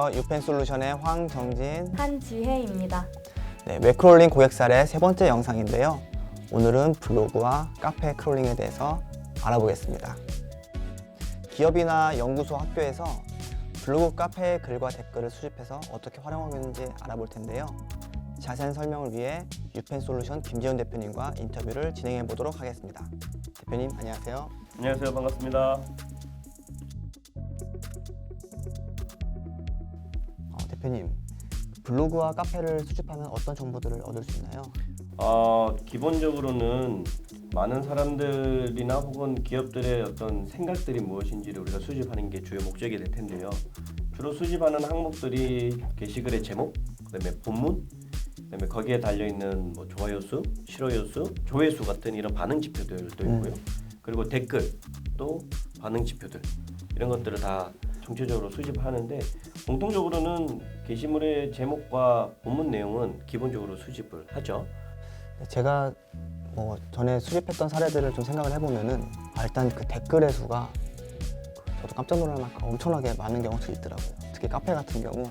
안녕하세요. 유펜솔루션의 황정진, 한지혜입니다. 네, 웹크롤링 고객 사례 세 번째 영상인데요. 오늘은 블로그와 카페 크롤링에 대해서 알아보겠습니다. 기업이나 연구소, 학교에서 블로그, 카페의 글과 댓글을 수집해서 어떻게 활용하고 있는지 알아볼 텐데요. 자세한 설명을 위해 유펜솔루션 김재훈 대표님과 인터뷰를 진행해 보도록 하겠습니다. 대표님, 안녕하세요. 안녕하세요. 반갑습니다. 대표님, 블로그와 카페를 수집하면 어떤 정보들을 얻을 수 있나요? 기본적으로는 많은 사람들이나 혹은 기업들의 어떤 생각들이 무엇인지를 우리가 수집하는 게 주요 목적이 될 텐데요. 주로 수집하는 항목들이 게시글의 제목, 그다음에 본문, 그다음에 거기에 달려 있는 뭐 좋아요 수, 싫어요 수, 조회수 같은 이런 반응 지표들도 있고요. 그리고 댓글, 또 반응 지표들 이런 것들을 다 총체적으로 수집하는데 공통적으로는 게시물의 제목과 본문 내용은 기본적으로 수집을 하죠. 제가 전에 수집했던 사례들을 좀 생각을 해보면은 일단 그 댓글의 수가 저도 깜짝 놀랄 만큼 엄청나게 많은 경우도 있더라고요. 특히 카페 같은 경우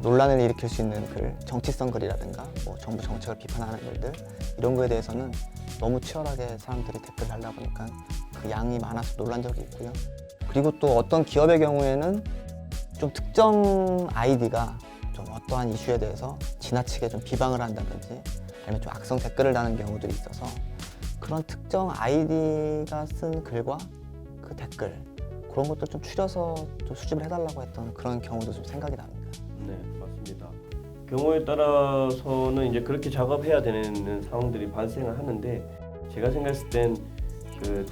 논란을 일으킬 수 있는 글, 정치성 글이라든가 정부 정책을 비판하는 글들 이런 거에 대해서는 너무 치열하게 사람들이 댓글을 달다 보니까 그 양이 많아서 놀란 적이 있고요. 그리고 또 어떤 기업의 경우에는 좀 특정 아이디가 좀 어떠한 이슈에 대해서 지나치게 좀 비방을 한다든지 아니면 좀 악성 댓글을 다는 경우들이 있어서 그런 특정 아이디가 쓴 글과 그 댓글 그런 것도 좀 추려서 좀 수집을 해달라고 했던 그런 경우도 좀 생각이 납니다. 네, 맞습니다. 경우에 따라서는 이제 그렇게 작업해야 되는 상황들이 발생을 하는데 제가 생각했을 땐 그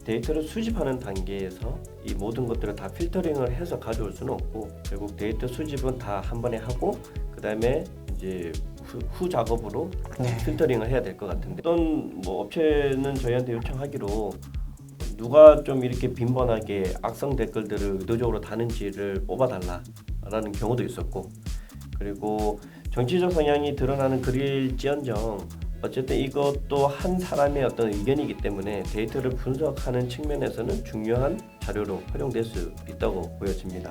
데이터를 수집하는 단계에서 이 모든 것들을 다 필터링을 해서 가져올 수는 없고 결국 데이터 수집은 다 한 번에 하고 그 다음에 이제 후 작업으로 필터링을 해야 될 것 같은데 어떤 업체는 저희한테 요청하기로 누가 좀 이렇게 빈번하게 악성 댓글들을 의도적으로 다는지를 뽑아달라라는 경우도 있었고 그리고 정치적 성향이 드러나는 글일지언정 어쨌든 이것도 한 사람의 어떤 의견이기 때문에 데이터를 분석하는 측면에서는 중요한 자료로 활용될 수 있다고 보여집니다.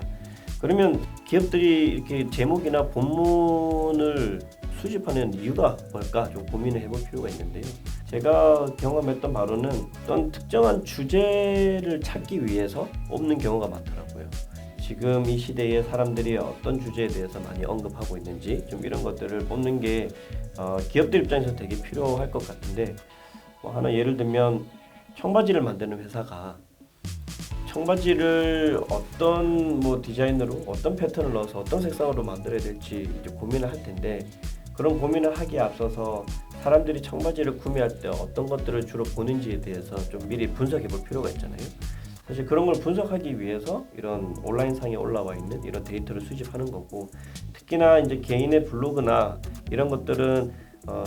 그러면 기업들이 이렇게 제목이나 본문을 수집하는 이유가 뭘까 좀 고민을 해볼 필요가 있는데요. 제가 경험했던 바로는 어떤 특정한 주제를 찾기 위해서 뽑는 경우가 많더라고요. 지금 이 시대에 사람들이 어떤 주제에 대해서 많이 언급하고 있는지 좀 이런 것들을 뽑는 게 기업들 입장에서 되게 필요할 것 같은데 하나 예를 들면 청바지를 만드는 회사가 청바지를 어떤 디자인으로 어떤 패턴을 넣어서 어떤 색상으로 만들어야 될지 이제 고민을 할 텐데 그런 고민을 하기에 앞서서 사람들이 청바지를 구매할 때 어떤 것들을 주로 보는지에 대해서 좀 미리 분석해 볼 필요가 있잖아요. 사실 그런 걸 분석하기 위해서 이런 온라인상에 올라와 있는 이런 데이터를 수집하는 거고 특히나 이제 개인의 블로그나 이런 것들은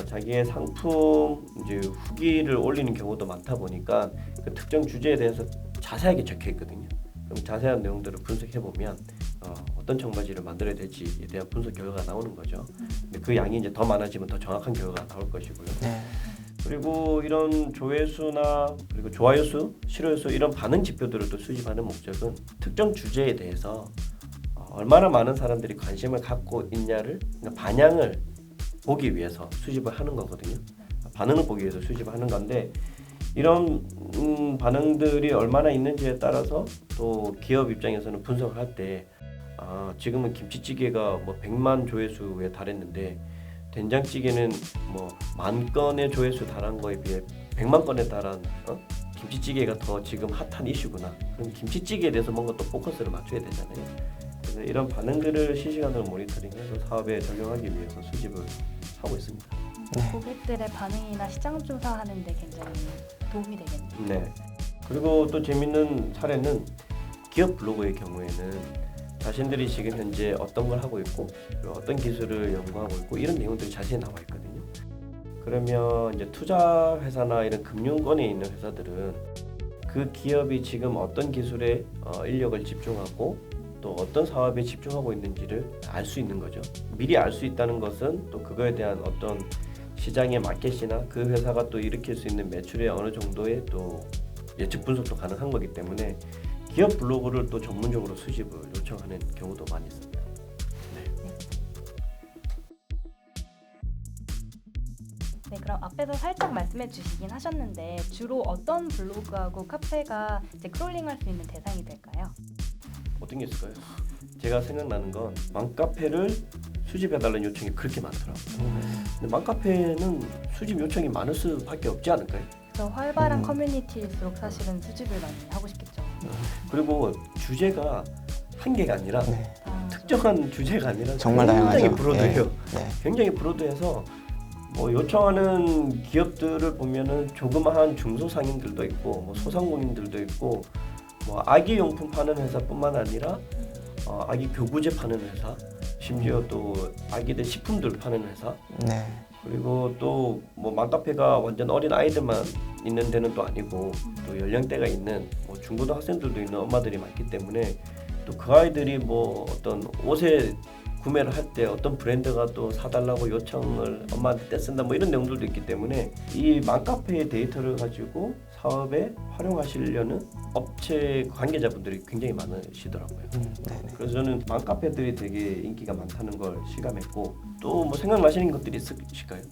자기의 상품 이제 후기를 올리는 경우도 많다 보니까 그 특정 주제에 대해서 자세하게 적혀 있거든요. 그럼 자세한 내용들을 분석해 보면 어떤 청바지를 만들어야 될지에 대한 분석 결과가 나오는 거죠. 근데 그 양이 이제 더 많아지면 더 정확한 결과가 나올 것이고요. 그리고 이런 조회수나 그리고 좋아요 수, 싫어요 수 이런 반응 지표들을 또 수집하는 목적은 특정 주제에 대해서 얼마나 많은 사람들이 관심을 갖고 있냐를 반향을 보기 위해서 수집을 하는 거거든요. 반응을 보기 위해서 수집을 하는 건데 이런 반응들이 얼마나 있는지에 따라서 또 기업 입장에서는 분석을 할 때 지금은 김치찌개가 100만 조회수에 달했는데 된장찌개는 10,000건의 조회수 달한 거에 비해 100만 건에 달한 김치찌개가 더 지금 핫한 이슈구나. 그럼 김치찌개에 대해서 뭔가 또 포커스를 맞춰야 되잖아요. 그래서 이런 반응들을 실시간으로 모니터링해서 사업에 적용하기 위해서 수집을 하고 있습니다. 고객들의 반응이나 시장 조사하는 데 굉장히 도움이 되겠네요. 네. 그리고 또 재밌는 사례는 기업 블로그의 경우에는 자신들이 지금 현재 어떤 걸 하고 있고 어떤 기술을 연구하고 있고 이런 내용들이 자세히 나와 있거든요. 그러면 이제 투자 회사나 이런 금융권에 있는 회사들은 그 기업이 지금 어떤 기술에 인력을 집중하고 또 어떤 사업에 집중하고 있는지를 알 수 있는 거죠. 미리 알 수 있다는 것은 또 그거에 대한 어떤 시장의 마켓이나 그 회사가 또 일으킬 수 있는 매출의 어느 정도의 또 예측 분석도 가능한 거기 때문에 기업 블로그를 또 전문적으로 수집을 요청하는 경우도 많이 있습니다. 그럼 앞에서 살짝 말씀해 주시긴 하셨는데 주로 어떤 블로그하고 카페가 이제 크롤링할 수 있는 대상이 될까요? 어떤 게 있을까요? 제가 생각나는 건 맘카페를 수집해달라는 요청이 그렇게 많더라고요. 근데 맘카페는 수집 요청이 많을 수밖에 없지 않을까요? 저 활발한 커뮤니티일수록 사실은 수집을 많이 하고 싶겠죠. 그리고 주제가 한 개가 아니라 네. 특정한 주제가 아니라 정말 굉장히 다양하죠. 브로드해요. 네. 굉장히 브로드해서 뭐 요청하는 기업들을 보면은 조그마한 중소상인들도 있고 뭐 소상공인들도 있고 뭐 아기 용품 파는 회사뿐만 아니라 아기 교구제 파는 회사, 심지어 또 아기들 식품들 파는 회사, 네. 그리고 또 뭐 맘카페가 완전 어린 아이들만 있는 데는 또 아니고 또 연령대가 있는 뭐 중고등학생들도 있는 엄마들이 많기 때문에 또 그 아이들이 뭐 어떤 옷에 구매를 할 때 어떤 브랜드가 또 사달라고 요청을 엄마한테 떼쓴다 뭐 이런 내용들도 있기 때문에 이 맘카페의 데이터를 가지고 사업에 활용하시려는 업체 관계자분들이 굉장히 많으시더라고요. 네네. 그래서 저는 맘카페들이 되게 인기가 많다는 걸 실감했고 또 뭐 생각나시는 것들이 있으실까요?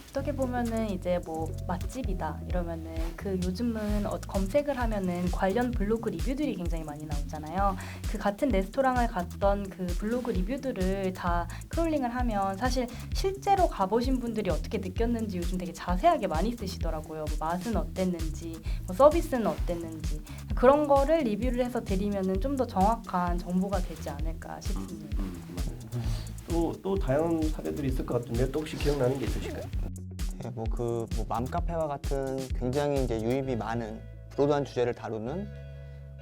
어떻게 보면은 이제 뭐 맛집이다 이러면은 그 요즘은 검색을 하면은 관련 블로그 리뷰들이 굉장히 많이 나오잖아요. 그 같은 레스토랑을 갔던 그 블로그 리뷰들을 다 크롤링을 하면 사실 실제로 가보신 분들이 어떻게 느꼈는지 요즘 되게 자세하게 많이 쓰시더라고요. 뭐 맛은 어땠는지, 뭐 서비스는 어땠는지 그런 거를 리뷰를 해서 드리면은 좀 더 정확한 정보가 되지 않을까 싶습니다. 또 다양한 사례들이 있을 것 같은데 또 혹시 기억나는 게 있으실까요? 네, 뭐 맘카페와 같은 굉장히 이제 유입이 많은 브로드한 주제를 다루는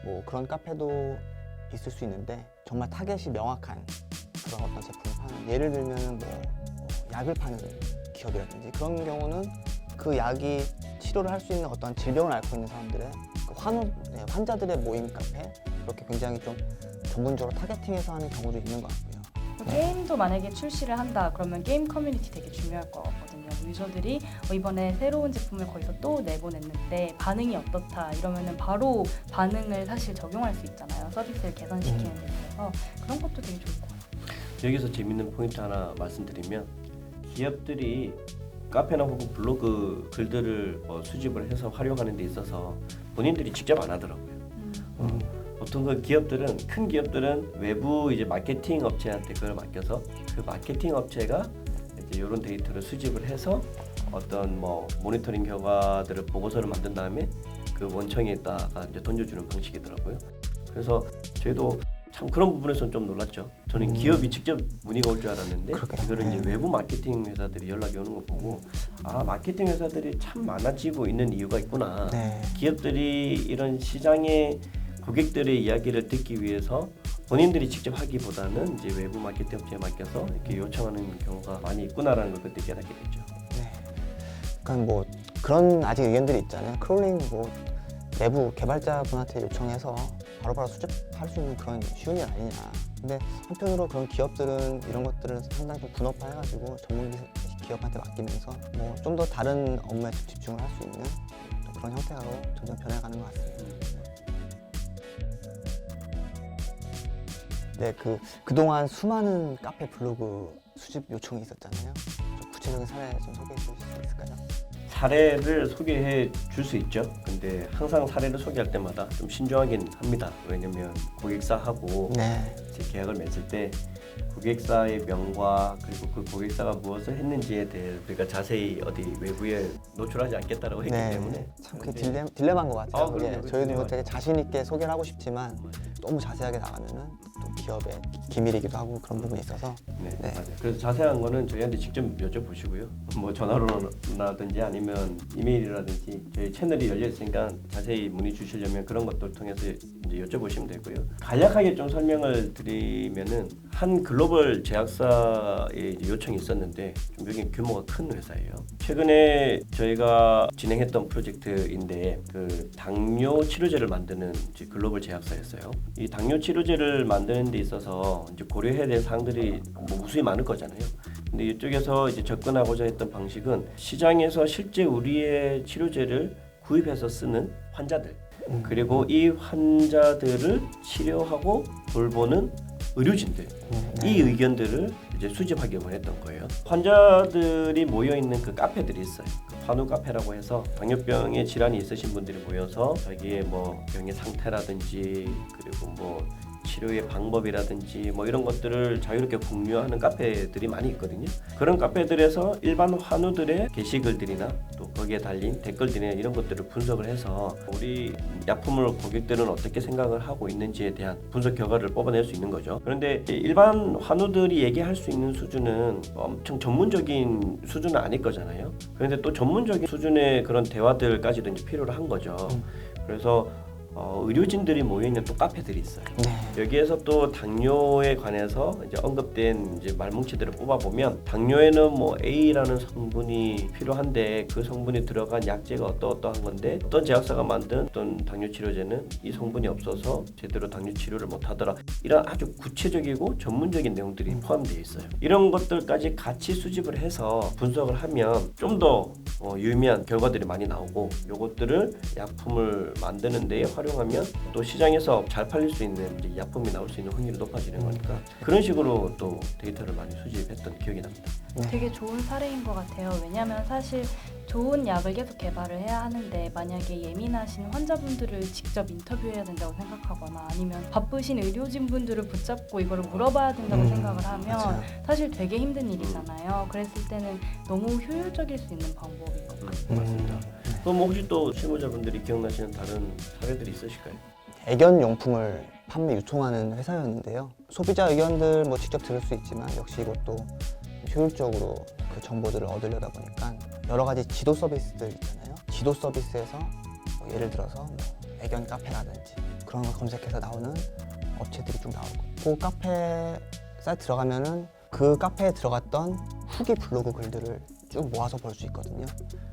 뭐 그런 카페도 있을 수 있는데 정말 타겟이 명확한 그런 어떤 제품을 파는 예를 들면은 뭐 약을 파는 기업이라든지 그런 경우는 그 약이 치료를 할 수 있는 어떤 질병을 앓고 있는 사람들의 그 환자들의 모임 카페 그렇게 굉장히 좀 전문적으로 타겟팅해서 하는 경우도 있는 것 같고요. 게임도 만약에 출시를 한다 그러면 게임 커뮤니티 되게 중요할 것 같거든요. 유저들이 이번에 새로운 제품을 거기서 또 내보냈는데 반응이 어떻다 이러면은 바로 반응을 사실 적용할 수 있잖아요. 서비스를 개선시키는 데 있어서 그런 것도 되게 좋을 것 같아요. 여기서 재밌는 포인트 하나 말씀드리면 기업들이 카페나 혹은 블로그 글들을 수집을 해서 활용하는 데 있어서 본인들이 직접 안 하더라고요. 보통 그 기업들은 큰 기업들은 외부 이제 마케팅 업체한테 그걸 맡겨서 그 마케팅 업체가 이제 이런 데이터를 수집을 해서 어떤 뭐 모니터링 결과들을 보고서를 만든 다음에 그 원청에다가 이제 던져주는 방식이더라고요. 그래서 저희도 참 그런 부분에서는 좀 놀랐죠. 저는 기업이 직접 문의가 올 줄 알았는데 이거를 이제 외부 마케팅 회사들이 연락이 오는 거 보고 아 마케팅 회사들이 참 많아지고 있는 이유가 있구나. 네. 기업들이 이런 시장에 고객들의 이야기를 듣기 위해서 본인들이 직접 하기보다는 이제 외부 마케팅 업체에 맡겨서 이렇게 요청하는 경우가 많이 있구나라는 걸 그때 깨닫게 됐죠. 네. 그러니까 뭐 그런 아직 의견들이 있잖아요. 크롤링 뭐 내부 개발자분한테 요청해서 바로바로 수집할 수 있는 그런 쉬운 일 아니냐. 근데 한편으로 그런 기업들은 이런 것들을 상당히 좀 분업화해가지고 전문 기업한테 맡기면서 뭐 좀 더 다른 업무에 집중을 할 수 있는 그런 형태로 점점 변해가는 것 같습니다. 네, 그동안 수많은 카페 블로그 수집 요청이 있었잖아요. 좀 구체적인 사례 좀 소개해 주실 수 있을까요? 사례를 소개해 줄 수 있죠. 근데 항상 사례를 소개할 때마다 좀 신중하긴 합니다. 왜냐면 고객사하고 네. 제 계약을 맺을 때 고객사의 명과 그리고 그 고객사가 무엇을 했는지에 대해 우리가 자세히 어디 외부에 노출하지 않겠다라고 했기 네. 때문에 참 그게 근데 딜레마인 것 같아요. 그럼요. 예, 그 저희도 뭐 딜레마죠. 되게 자신 있게 소개를 하고 싶지만 너무 자세하게 나가면은 또 기업의 기밀이기도 하고 그런 부분이 있어서 네, 네. 맞아요. 그래서 자세한 거는 저희한테 직접 여쭤보시고요. 뭐 전화로라든지 아니면 이메일이라든지 저희 채널이 열려 있으니까 자세히 문의 주시려면 그런 것들 통해서 이제 여쭤보시면 되고요. 간략하게 좀 설명을 드리면은 한 글로벌 제약사의 이제 요청이 있었는데 좀 여기 규모가 큰 회사예요. 최근에 저희가 진행했던 프로젝트인데 그 당뇨 치료제를 만드는 이제 글로벌 제약사였어요. 이 당뇨 치료제를 만드는 데 있어서 이제 고려해야 될 사항들이 뭐 무수히 많을 거잖아요. 근데 이쪽에서 이제 접근하고자 했던 방식은 시장에서 실제 우리의 치료제를 구입해서 쓰는 환자들 그리고 이 환자들을 치료하고 돌보는 의료진들 이 의견들을 이제 수집하기 원했던 거예요. 환자들이 모여 있는 그 카페들이 있어요. 그 환우 카페라고 해서 당뇨병의 질환이 있으신 분들이 모여서 자기의 뭐 병의 상태라든지 그리고 뭐 치료의 방법이라든지 뭐 이런 것들을 자유롭게 공유하는 카페들이 많이 있거든요. 그런 카페들에서 일반 환우들의 게시글들이나 또 거기에 달린 댓글들이나 이런 것들을 분석을 해서 우리 약품을 고객들은 어떻게 생각을 하고 있는지에 대한 분석 결과를 뽑아낼 수 있는 거죠. 그런데 일반 환우들이 얘기할 수 있는 수준은 엄청 전문적인 수준은 아닐 거잖아요. 그런데 또 전문적인 수준의 그런 대화들까지도 이제 필요로 한 거죠. 그래서 의료진들이 모여있는 또 카페들이 있어요. 네. 여기에서 또 당뇨에 관해서 이제 언급된 이제 말뭉치들을 뽑아보면 당뇨에는 뭐 A라는 성분이 필요한데 그 성분이 들어간 약제가 어떠한 건데 어떤 제약사가 만든 어떤 당뇨 치료제는 이 성분이 없어서 제대로 당뇨 치료를 못하더라. 이런 아주 구체적이고 전문적인 내용들이 포함되어 있어요. 이런 것들까지 같이 수집을 해서 분석을 하면 좀 더 유의미한 결과들이 많이 나오고 요것들을 약품을 만드는 데에 활용하면 또 시장에서 잘 팔릴 수 있는 이제 약품이 나올 수 있는 확률이 높아지는 거니까 그런 식으로 또 데이터를 많이 수집했던 기억이 납니다. 되게 좋은 사례인 것 같아요. 왜냐하면 사실 좋은 약을 계속 개발을 해야 하는데 만약에 예민하신 환자분들을 직접 인터뷰해야 된다고 생각하거나 아니면 바쁘신 의료진분들을 붙잡고 이거를 물어봐야 된다고 생각을 하면 맞아요. 사실 되게 힘든 일이잖아요. 그랬을 때는 너무 효율적일 수 있는 방법인 것 같아요. 맞습니다. 그럼 혹시 또 실무자분들이 기억나시는 다른 사례들이 있으실까요? 애견 용품을 판매 유통하는 회사였는데요. 소비자 의견들 뭐 직접 들을 수 있지만 역시 이것도 효율적으로 그 정보들을 얻으려다 보니까 여러 가지 지도 서비스들 있잖아요. 지도 서비스에서 뭐 예를 들어서 뭐 애견 카페라든지 그런 걸 검색해서 나오는 업체들이 좀 나오고 그 카페 사이트 들어가면은 그 카페에 들어갔던 후기 블로그 글들을 쭉 모아서 볼 수 있거든요.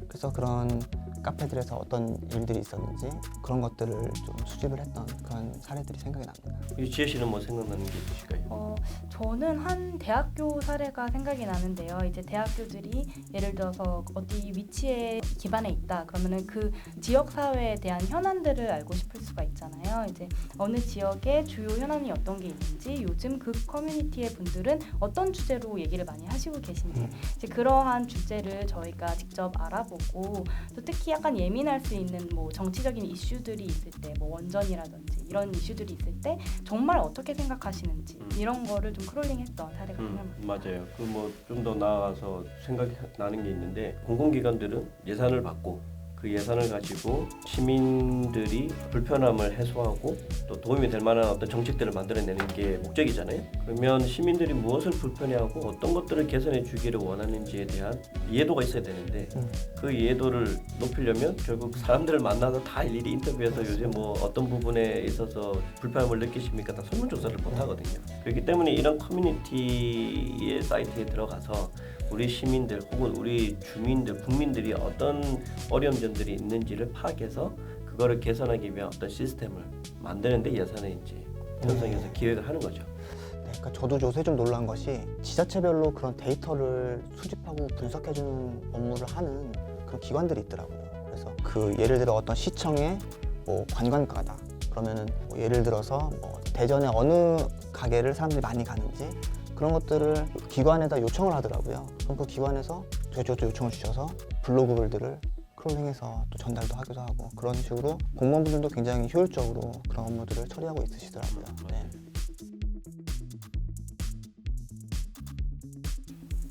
그래서 그런 카페들에서 어떤 일들이 있었는지 그런 것들을 좀 수집을 했던 그런 사례들이 생각이 납니다. 이 지혜 씨는 뭐 생각나는 게 있으실까요? 저는 한 대학교 사례가 생각이 나는데요. 이제 대학교들이 예를 들어서 어디 위치에 기반에 있다 그러면은 그 지역 사회에 대한 현안들을 알고 싶을 수가 있잖아요. 이제 어느 지역에 주요 현안이 어떤 게 있는지 요즘 그 커뮤니티의 분들은 어떤 주제로 얘기를 많이 하시고 계신지 이제 그러한 주제를 저희가 직접 알아보고 또 특히 약간 예민할 수 있는 뭐 정치적인 이슈들이 있을 때 뭐 원전이라든지 이런 이슈들이 있을 때 정말 어떻게 생각하시는지 이런 거를 좀 크롤링했던 사례가 생각납니다. 맞아요. 그 뭐 좀 더 나아가서 생각이 나는 게 있는데 공공기관들은 예산을 받고 그 예산을 가지고 시민들이 불편함을 해소하고 또 도움이 될 만한 어떤 정책들을 만들어내는 게 목적이잖아요. 그러면 시민들이 무엇을 불편해하고 어떤 것들을 개선해 주기를 원하는지에 대한 이해도가 있어야 되는데 그 이해도를 높이려면 결국 사람들을 만나서 다 일일이 인터뷰해서 요새 뭐 어떤 부분에 있어서 불편함을 느끼십니까? 다 설문조사를 못 하거든요. 그렇기 때문에 이런 커뮤니티의 사이트에 들어가서 우리 시민들 혹은 우리 주민들, 국민들이 어떤 어려운 점들이 있는지를 파악해서 그거를 개선하기 위한 어떤 시스템을 만드는데 예산을 이제 편성해서 기획을 하는 거죠. 네, 그러니까 저도 요새 좀 놀란 것이 지자체별로 그런 데이터를 수집하고 분석해주는 업무를 하는 그런 기관들이 있더라고요. 그래서 그 예를 들어 어떤 시청에 뭐 관광가다 그러면은 뭐 예를 들어서 뭐 대전에 어느 가게를 사람들이 많이 가는지 그런 것들을 기관에다 요청을 하더라고요. 그럼 그 기관에서 저희도 요청을 주셔서 블로그 글들을 크롤링해서 또 전달도 하기도 하고 그런 식으로 공무원분들도 굉장히 효율적으로 그런 업무들을 처리하고 있으시더라고요. 네.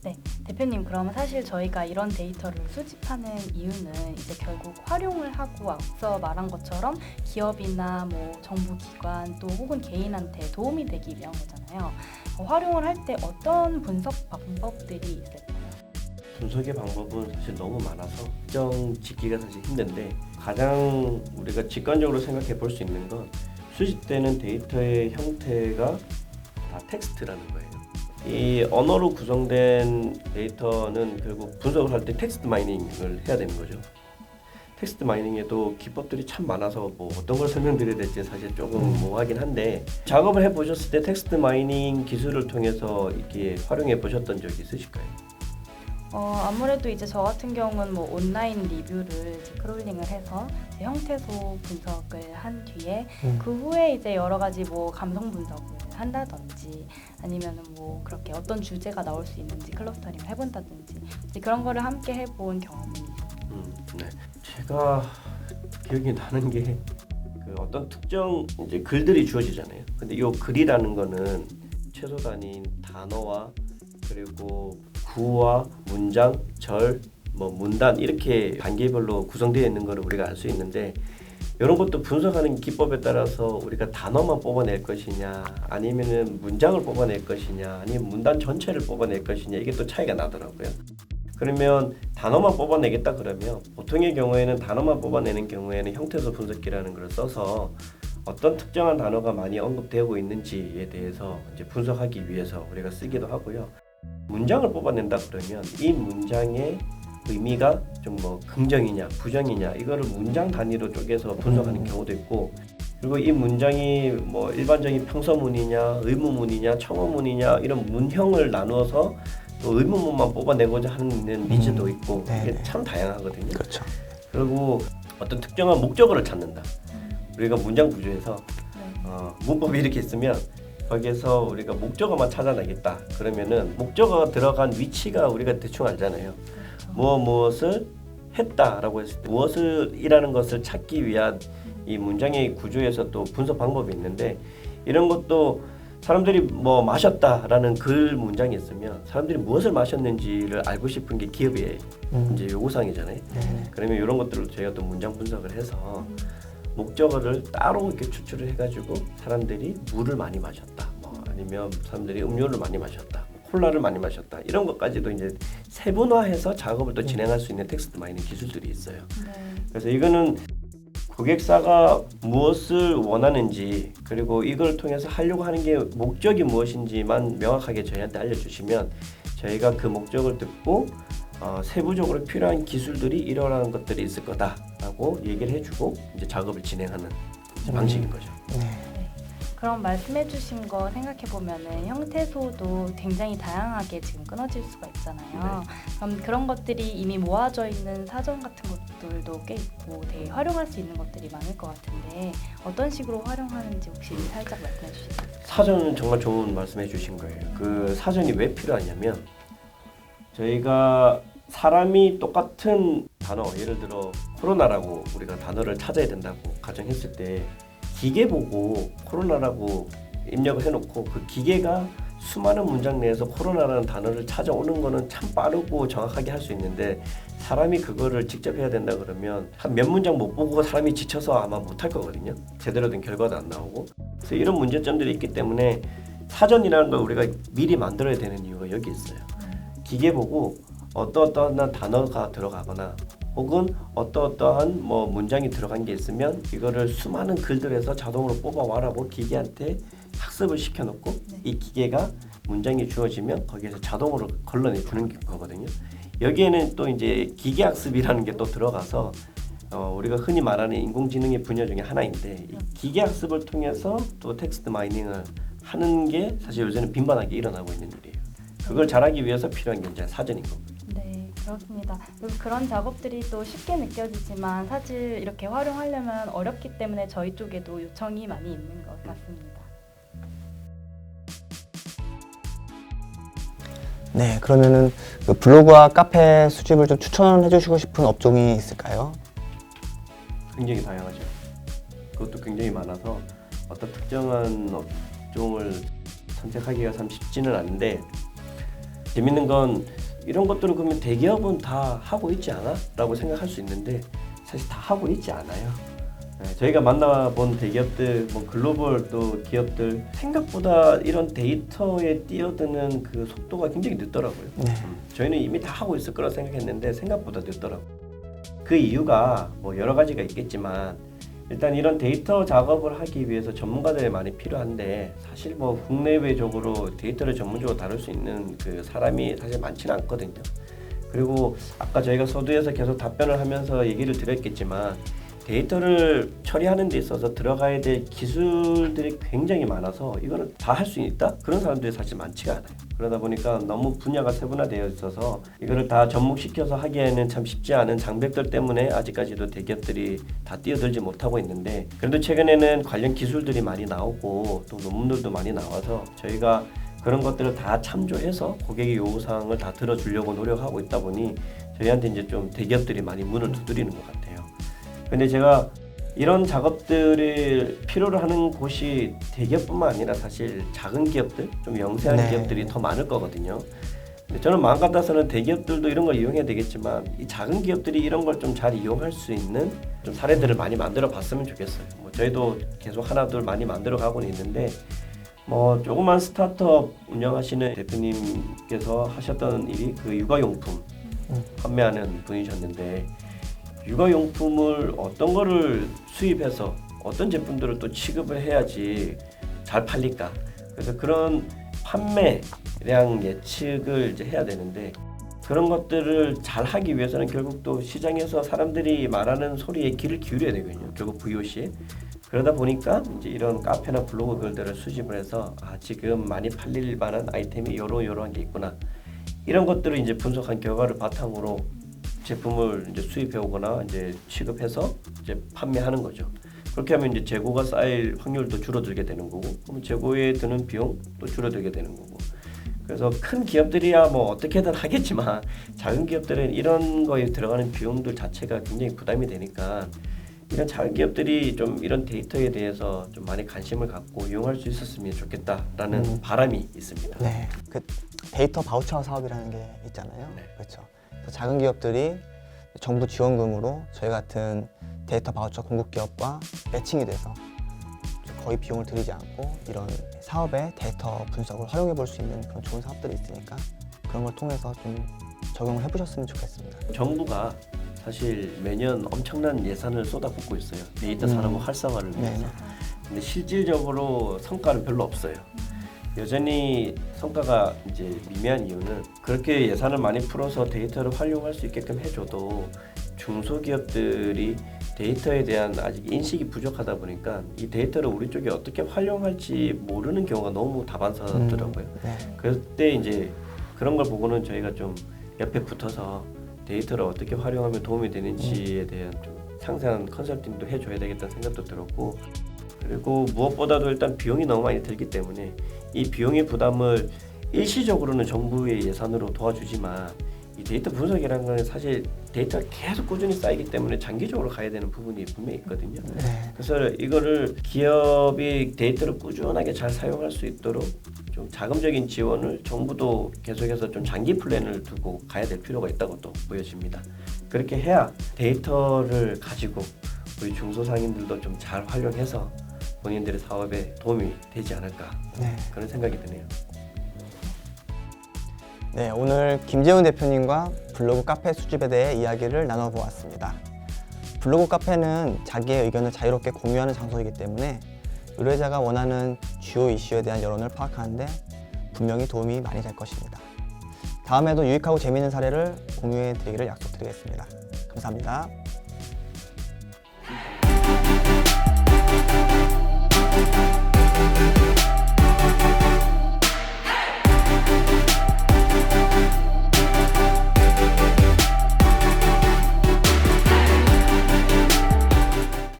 네, 대표님 그러면 사실 저희가 이런 데이터를 수집하는 이유는 이제 결국 활용을 하고 앞서 말한 것처럼 기업이나 뭐 정부기관 또 혹은 개인한테 도움이 되기 위한 거잖아요. 활용을 할 때 어떤 분석 방법들이 있을까요? 분석의 방법은 사실 너무 많아서 특정 짓기가 사실 힘든데 가장 우리가 직관적으로 생각해 볼 수 있는 건 수집되는 데이터의 형태가 다 텍스트라는 거예요. 이 언어로 구성된 데이터는 결국 분석을 할 때 텍스트 마이닝을 해야 되는 거죠. 텍스트 마이닝에도 기법들이 참 많아서 뭐 어떤 걸 설명드려야 될지 사실 조금 모호하긴 한데 작업을 해보셨을 때 텍스트 마이닝 기술을 통해서 이렇게 활용해 보셨던 적이 있으실까요? 아무래도 이제 저 같은 경우는 뭐 온라인 리뷰를 이제 크롤링을 해서 이제 형태소 분석을 한 뒤에 그 후에 이제 여러 가지 뭐 감성 분석을 한다든지 아니면은 뭐 그렇게 어떤 주제가 나올 수 있는지 클러스터링을 해본다든지 이제 그런 거를 함께 해본 경험이 네. 제가 기억이 나는 게 그 어떤 특정 이제 글들이 주어지잖아요. 근데 이 글이라는 거는 최소 단위인 단어와 그리고 구와 문장, 절, 뭐 문단 이렇게 단계별로 구성되어 있는 거를 우리가 알 수 있는데 이런 것도 분석하는 기법에 따라서 우리가 단어만 뽑아낼 것이냐 아니면은 문장을 뽑아낼 것이냐 아니면 문단 전체를 뽑아낼 것이냐 이게 또 차이가 나더라고요. 그러면 단어만 뽑아내겠다 그러면 보통의 경우에는 단어만 뽑아내는 경우에는 형태소 분석기라는 걸 써서 어떤 특정한 단어가 많이 언급되고 있는지에 대해서 이제 분석하기 위해서 우리가 쓰기도 하고요. 문장을 뽑아낸다 그러면 이 문장의 의미가 좀 뭐 긍정이냐 부정이냐 이거를 문장 단위로 쪼개서 분석하는 경우도 있고 그리고 이 문장이 뭐 일반적인 평서문이냐 의문문이냐 청어문이냐 이런 문형을 나누어서 또 의문문만 뽑아내고자 하는 니즈도 있고 이게 참 다양하거든요. 그렇죠. 그리고 어떤 특정한 목적어를 찾는다. 우리가 문장 구조에서 문법이 이렇게 있으면 거기에서 우리가 목적어만 찾아내겠다. 그러면은 목적어가 들어간 위치가 우리가 대충 알잖아요. 무엇을 했다라고 했을 때 무엇을이라는 것을 찾기 위한 이 문장의 구조에서 또 분석 방법이 있는데 이런 것도 사람들이 뭐 마셨다라는 글 문장이 있으면 사람들이 무엇을 마셨는지를 알고 싶은 게 기업의 이제 요구사항이잖아요. 그러면 이런 것들을 저희가 또 문장 분석을 해서 목적어를 따로 이렇게 추출을 해가지고 사람들이 물을 많이 마셨다, 뭐 아니면 사람들이 음료를 많이 마셨다, 콜라를 많이 마셨다 이런 것까지도 이제 세분화해서 작업을 또 진행할 수 있는 텍스트 마이닝 기술들이 있어요. 그래서 이거는 고객사가 무엇을 원하는지 그리고 이걸 통해서 하려고 하는 게 목적이 무엇인지만 명확하게 저희한테 알려주시면 저희가 그 목적을 듣고 세부적으로 필요한 기술들이 이러한 것들이 있을 거다라고 얘기를 해주고 이제 작업을 진행하는 방식인 거죠. 그럼 말씀해주신 거 생각해보면은 형태소도 굉장히 다양하게 지금 끊어질 수가 있잖아요. 그럼 그런 것들이 이미 모아져 있는 사전 같은 것들도 꽤 있고 되게 활용할 수 있는 것들이 많을 것 같은데 어떤 식으로 활용하는지 혹시 살짝 말씀해 주시겠어요? 사전은 정말 좋은 말씀해 주신 거예요. 그 사전이 왜 필요하냐면 저희가 사람이 똑같은 단어, 예를 들어 코로나라고 우리가 단어를 찾아야 된다고 가정했을 때 기계 보고 코로나라고 입력을 해놓고 그 기계가 수많은 문장 내에서 코로나라는 단어를 찾아오는 거는 참 빠르고 정확하게 할 수 있는데 사람이 그거를 직접 해야 된다 그러면 한 몇 문장 못 보고 사람이 지쳐서 아마 못할 거거든요. 제대로 된 결과도 안 나오고. 그래서 이런 문제점들이 있기 때문에 사전이라는 걸 우리가 미리 만들어야 되는 이유가 여기 있어요. 기계 보고 어떠한 단어가 들어가거나 혹은 어떠한 뭐 문장이 들어간 게 있으면 이거를 수많은 글들에서 자동으로 뽑아와라고 기계한테 학습을 시켜놓고 이 기계가 문장이 주어지면 거기에서 자동으로 걸러내 주는 거거든요. 여기에는 또 이제 기계 학습이라는 게 또 들어가서 우리가 흔히 말하는 인공지능의 분야 중에 하나인데 이 기계 학습을 통해서 또 텍스트 마이닝을 하는 게 사실 요새는 빈번하게 일어나고 있는 일이에요. 그걸 잘하기 위해서 필요한 게 이제 사전인 거고요. 네, 그렇습니다. 그리고 그런 작업들이 또 쉽게 느껴지지만 사실 이렇게 활용하려면 어렵기 때문에 저희 쪽에도 요청이 많이 있는 것 같습니다. 네, 그러면은 그 블로그와 카페 수집을 좀 추천해 주시고 싶은 업종이 있을까요? 굉장히 다양하죠. 그것도 굉장히 많아서 어떤 특정한 업종을 선택하기가 참 쉽지는 않은데 재밌는 건 이런 것들을 그러면 대기업은 다 하고 있지 않아? 라고 생각할 수 있는데 사실 다 하고 있지 않아요. 저희가 만나본 대기업들, 뭐 글로벌 또 기업들 생각보다 이런 데이터에 뛰어드는 그 속도가 굉장히 늦더라고요. 저희는 이미 다 하고 있을 거라 생각했는데 생각보다 늦더라고요. 그 이유가 뭐 여러 가지가 있겠지만 일단 이런 데이터 작업을 하기 위해서 전문가들이 많이 필요한데 사실 뭐 국내외적으로 데이터를 전문적으로 다룰 수 있는 그 사람이 사실 많지는 않거든요. 그리고 아까 저희가 서두에서 계속 답변을 하면서 얘기를 드렸겠지만 데이터를 처리하는 데 있어서 들어가야 될 기술들이 굉장히 많아서 이거는 다 할 수 있다? 그런 사람들이 사실 많지가 않아요. 그러다 보니까 너무 분야가 세분화되어 있어서 이거를 다 접목시켜서 하기에는 참 쉽지 않은 장벽들 때문에 아직까지도 대기업들이 다 뛰어들지 못하고 있는데, 그래도 최근에는 관련 기술들이 많이 나오고 또 논문들도 많이 나와서 저희가 그런 것들을 다 참조해서 고객의 요구사항을 다 들어주려고 노력하고 있다 보니 저희한테 이제 좀 대기업들이 많이 문을 두드리는 것 같아요. 근데 제가 이런 작업들을 필요로 하는 곳이 대기업뿐만 아니라 사실 작은 기업들, 좀 영세한 네. 기업들이 더 많을 거거든요. 근데 저는 마음 같아서는 대기업들도 이런 걸 이용해야 되겠지만 이 작은 기업들이 이런 걸 좀 잘 이용할 수 있는 좀 사례들을 많이 만들어 봤으면 좋겠어요. 뭐 저희도 계속 하나둘 많이 만들어 가고는 있는데, 뭐 조그만 스타트업 운영하시는 대표님께서 하셨던 일이 그 육아용품 판매하는 분이셨는데, 육아용품을 어떤 거를 수입해서 어떤 제품들을 또 취급을 해야지 잘 팔릴까. 그래서 그런 판매량 예측을 이제 해야 되는데, 그런 것들을 잘 하기 위해서는 결국 또 시장에서 사람들이 말하는 소리에 귀를 기울여야 되거든요. 결국 VOC에. 그러다 보니까 이제 이런 카페나 블로그 글들을 수집을 해서 지금 많이 팔릴 만한 아이템이 요런 게 있구나. 이런 것들을 이제 분석한 결과를 바탕으로 제품을 이제 수입해 오거나 이제 취급해서 이제 판매하는 거죠. 그렇게 하면 이제 재고가 쌓일 확률도 줄어들게 되는 거고, 그럼 재고에 드는 비용도 줄어들게 되는 거고. 그래서 큰 기업들이야 뭐 어떻게든 하겠지만 작은 기업들은 이런 거에 들어가는 비용들 자체가 굉장히 부담이 되니까 이런 작은 기업들이 좀 이런 데이터에 대해서 좀 많이 관심을 갖고 이용할 수 있었으면 좋겠다라는 바람이 있습니다. 네, 그 데이터 바우처 사업이라는 게 있잖아요. 네. 그렇죠. 그래서 작은 기업들이 정부 지원금으로 저희 같은 데이터 바우처 공급 기업과 매칭이 돼서 거의 비용을 들이지 않고 이런 사업에 데이터 분석을 활용해 볼 수 있는 그런 좋은 사업들이 있으니까 그런 걸 통해서 좀 적용을 해보셨으면 좋겠습니다. 정부가 사실 매년 엄청난 예산을 쏟아붓고 있어요. 데이터 산업 활성화를 위해서. 네. 근데 실질적으로 성과는 별로 없어요. 여전히 성과가 이제 미미한 이유는 그렇게 예산을 많이 풀어서 데이터를 활용할 수 있게끔 해줘도 중소기업들이 데이터에 대한 아직 인식이 부족하다 보니까 이 데이터를 우리 쪽에 어떻게 활용할지 모르는 경우가 너무 다반사더라고요. 네. 그때 이제 그런 걸 보고는 저희가 좀 옆에 붙어서 데이터를 어떻게 활용하면 도움이 되는지에 대한 좀 상세한 컨설팅도 해줘야 되겠다는 생각도 들었고, 그리고 무엇보다도 일단 비용이 너무 많이 들기 때문에 이 비용의 부담을 일시적으로는 정부의 예산으로 도와주지만 이 데이터 분석이라는 건 사실 데이터가 계속 꾸준히 쌓이기 때문에 장기적으로 가야 되는 부분이 분명히 있거든요. 네. 그래서 이거를 기업이 데이터를 꾸준하게 잘 사용할 수 있도록 좀 자금적인 지원을 정부도 계속해서 좀 장기 플랜을 두고 가야 될 필요가 있다고 또 보여집니다. 그렇게 해야 데이터를 가지고 우리 중소상인들도 좀 잘 활용해서 본인들의 사업에 도움이 되지 않을까, 네. 그런 생각이 드네요. 네, 오늘 김재훈 대표님과 블로그 카페 수집에 대해 이야기를 나눠보았습니다. 블로그 카페는 자기의 의견을 자유롭게 공유하는 장소이기 때문에 의뢰자가 원하는 주요 이슈에 대한 여론을 파악하는데 분명히 도움이 많이 될 것입니다. 다음에도 유익하고 재미있는 사례를 공유해 드리기를 약속드리겠습니다. 감사합니다.